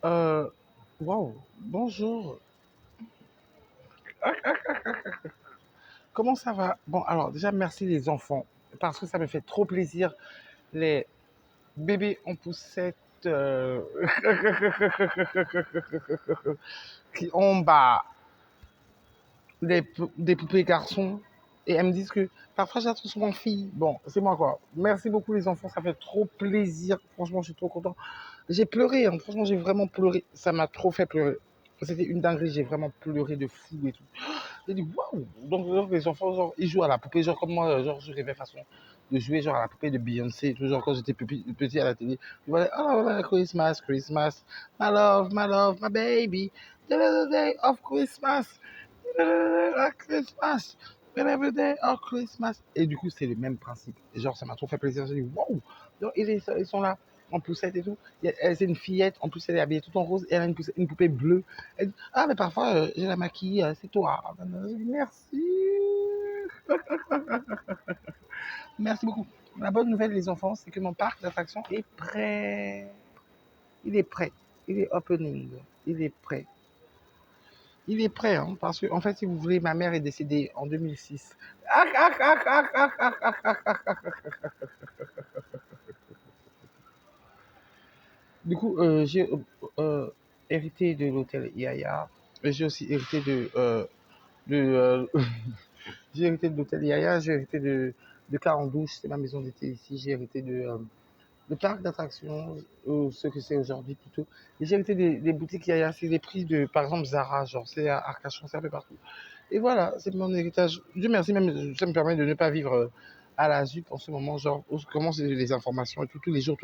Euh, Waouh, bonjour. Comment ça va? Bon, alors déjà, merci les enfants, parce que ça me fait trop plaisir. Les bébés en poussette qui ont des poupées garçons. Et elles me disent que parfois j'ai trop souvent fille. Bon, c'est moi quoi. Merci beaucoup les enfants, ça fait trop plaisir. Franchement, je suis trop content. J'ai pleuré, hein. Franchement, j'ai vraiment pleuré. Ça m'a trop fait pleurer. C'était une dinguerie, j'ai vraiment pleuré de fou et tout. J'ai dit waouh! Donc, les enfants, genre, ils jouent à la poupée, genre comme moi, genre, je rêvais façon de jouer genre à la poupée de Beyoncé et tout, genre quand j'étais petit à la télé. Je voyais, oh là là, Christmas, Christmas, my love, my baby, the day of Christmas, Christmas, every day of Christmas. Et du coup, c'est le même principe. Et genre, ça m'a trop fait plaisir. J'ai dit waouh! Donc, ils sont là en poussette et tout. C'est une fillette, en plus elle est habillée tout en rose et elle a une poupée bleue. Elle dit, ah, mais parfois je la maquille, c'est toi. Je dis, merci. Merci beaucoup. La bonne nouvelle, les enfants, c'est que mon parc d'attractions est prêt. Il est prêt. Il est opening. Il est prêt. Il est prêt, hein, parce que, en fait, si vous voulez, ma mère est décédée en 2006. Du coup, j'ai euh, hérité de l'hôtel Yaya. J'ai aussi hérité de j'ai hérité de l'hôtel Yaya, j'ai hérité de 42, c'est ma maison d'été ici, j'ai hérité de parc d'attractions, ou ce que c'est aujourd'hui plutôt. Et j'ai hérité des boutiques Yaya, c'est les prix de, par exemple, Zara, genre, c'est à Arcachon, c'est un peu partout. Et voilà, c'est mon héritage. Dieu merci, même, ça me permet de ne pas vivre à la ZUP en ce moment, genre, comment c'est les informations et tout, tous les jours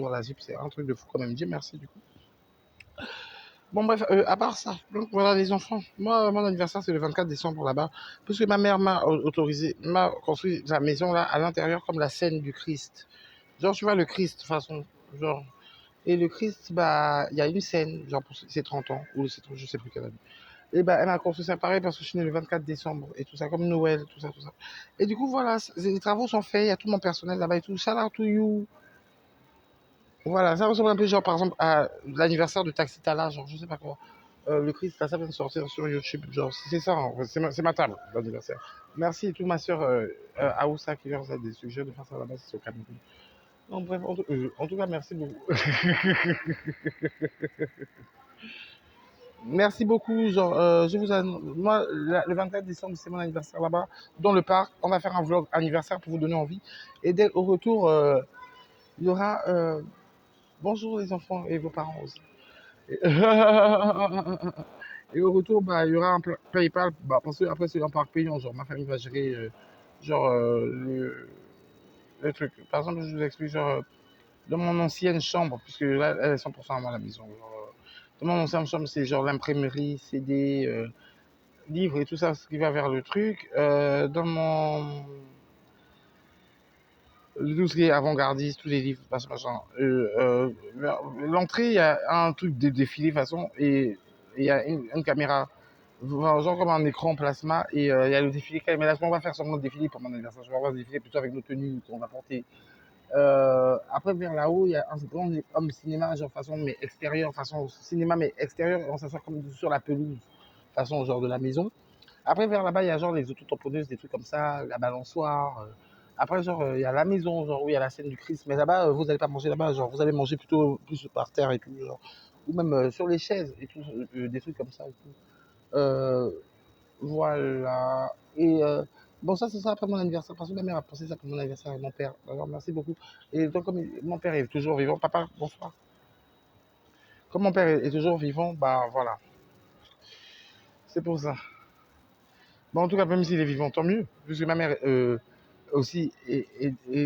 à la ZUP, c'est un truc de fou quand même. Dieu merci, du coup. Bon, bref, à part ça, donc voilà les enfants. Moi, mon anniversaire, c'est le 24 décembre là-bas, puisque ma mère m'a autorisé, m'a construit la maison là, à l'intérieur, comme la scène du Christ. Genre, tu vois le Christ, de façon, genre. Et le Christ, bah, il y a une scène, genre pour ses 30 ans, ou ses 30, je sais plus quelle année. Et bah, elle m'a construit ça pareil parce que je suis né le 24 décembre, et tout ça, comme Noël, tout ça, tout ça. Et du coup, voilà, les travaux sont faits, il y a tout mon personnel là-bas et tout. Shout out to you. Voilà, ça ressemble un peu, genre, par exemple, à l'anniversaire de Taxi Tala, genre, je sais pas quoi. Le Christ, là, ça vient de sortir sur YouTube. Genre, c'est ça, en fait, c'est ma table d'anniversaire. Merci et tout, ma soeur Aoussa qui vient des sujets de faire ça là-bas, c'est au Cameroun. Non, bref, en tout cas, merci beaucoup. Merci beaucoup. Genre, moi, le 24 décembre, c'est mon anniversaire là-bas, dans le parc. On va faire un vlog anniversaire pour vous donner envie. Et dès au retour, il y aura bonjour les enfants et vos parents aussi. Et au retour, bah, il y aura un PayPal, bah, parce que après c'est un parc payant, genre ma famille va gérer genre le truc. Par exemple, je vous explique, genre dans mon ancienne chambre, puisque là elle est 100% à moi la maison. Genre, dans mon ancienne chambre, c'est genre l'imprimerie, CD, livres et tout ça, ce qui va vers le truc. Dans mon tout ce qui est avant-gardiste, tous les livres, machin. L'entrée, il y a un truc de défilé façon et il y a une caméra, genre comme un écran plasma et il y a le défilé. Mais là, on va faire seulement le défilé pour mon anniversaire. Je vais avoir le défilé plutôt avec nos tenues qu'on va porter. Après, vers là-haut, il y a un grand homme cinéma, genre façon, mais extérieur, façon cinéma, mais extérieur, on s'assoit comme sur la pelouse, façon genre de la maison. Après, vers là-bas, il y a genre les autotamponneuses, des trucs comme ça, la balançoire. Après, genre, il y a la maison, genre, où il y a la scène du Christ. Mais là-bas, vous n'allez pas manger là-bas, genre, vous allez manger plutôt plus par terre et tout, genre. Ou même sur les chaises et tout, des trucs comme ça et tout. Voilà. Et bon, ça, c'est ça après mon anniversaire. Parce que ma mère a pensé ça pour mon anniversaire et mon père. Alors, merci beaucoup. Et donc, comme mon père est toujours vivant, papa, bonsoir. Comme mon père est toujours vivant, bah voilà. C'est pour ça. Bon, en tout cas, même s'il est vivant, tant mieux. Puisque ma mère aussi, et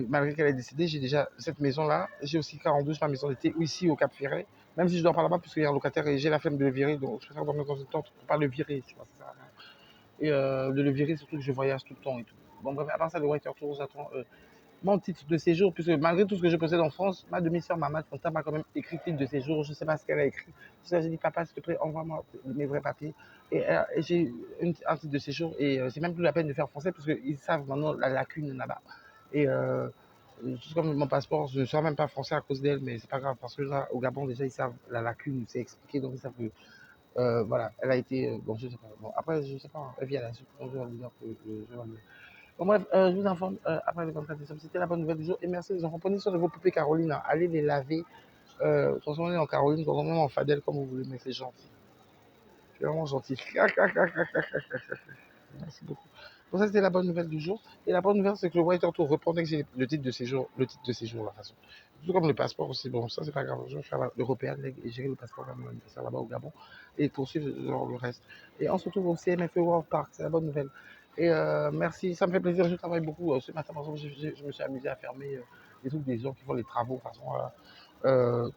malgré qu'elle est décédée, j'ai déjà cette maison-là. J'ai aussi 42, ma maison d'été, ici au Cap Ferret. Même si je dors pas là-bas, puisqu'il y a un locataire et j'ai la flemme de le virer, donc je préfère dormir dans une tente pour pas le virer, tu vois, ça sert à rien. Et de le virer, surtout que je voyage tout le temps et tout. Bon, bref, à part ça, le White Tour, j'attends mon titre de séjour, puisque malgré tout ce que je possède en France, ma demi-sœur, ma mère comptable, m'a quand même écrit titre de séjour. Je ne sais pas ce qu'elle a écrit. J'ai dit, papa, s'il te plaît, envoie-moi mes vrais papiers. Et j'ai un titre de séjour et c'est même plus la peine de faire français, parce qu'ils savent maintenant la lacune là-bas. Et Juste comme mon passeport, je ne serai même pas français à cause d'elle, mais c'est pas grave parce que là, au Gabon, déjà, ils savent la lacune, c'est expliqué, donc ils savent que, voilà, elle a été, bon, je sais pas. Bon, après, je sais pas, elle vient là, je vais lui dire que je vais lui dire. Bon, bref, je vous informe, après le 24 décembre, c'était la bonne nouvelle du jour. Et merci les enfants, prenez soin de vos poupées Caroline, hein. Allez les laver, transformez-les en Caroline, transformez-les en Fadel, comme vous voulez, mais c'est gentil. C'est vraiment gentil. Merci beaucoup. Bon, ça, c'était la bonne nouvelle du jour. Et la bonne nouvelle, c'est que le White Tour reprend dès que j'ai le titre de séjour, la façon. Tout comme le passeport aussi. Bon, ça, c'est pas grave. Je vais faire l'européen et gérer le passeport à mon anniversaire là-bas au Gabon et poursuivre genre, le reste. Et on se retrouve au CMFE World Park. C'est la bonne nouvelle. Et merci. Ça me fait plaisir. Je travaille beaucoup. Ce matin, par exemple, je me suis amusé à fermer les trucs des gens qui font les travaux, façon,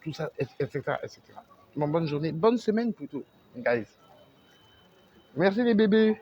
tout ça, etc., etc. Bon, bonne journée. Bonne semaine plutôt, guys. Merci les bébés.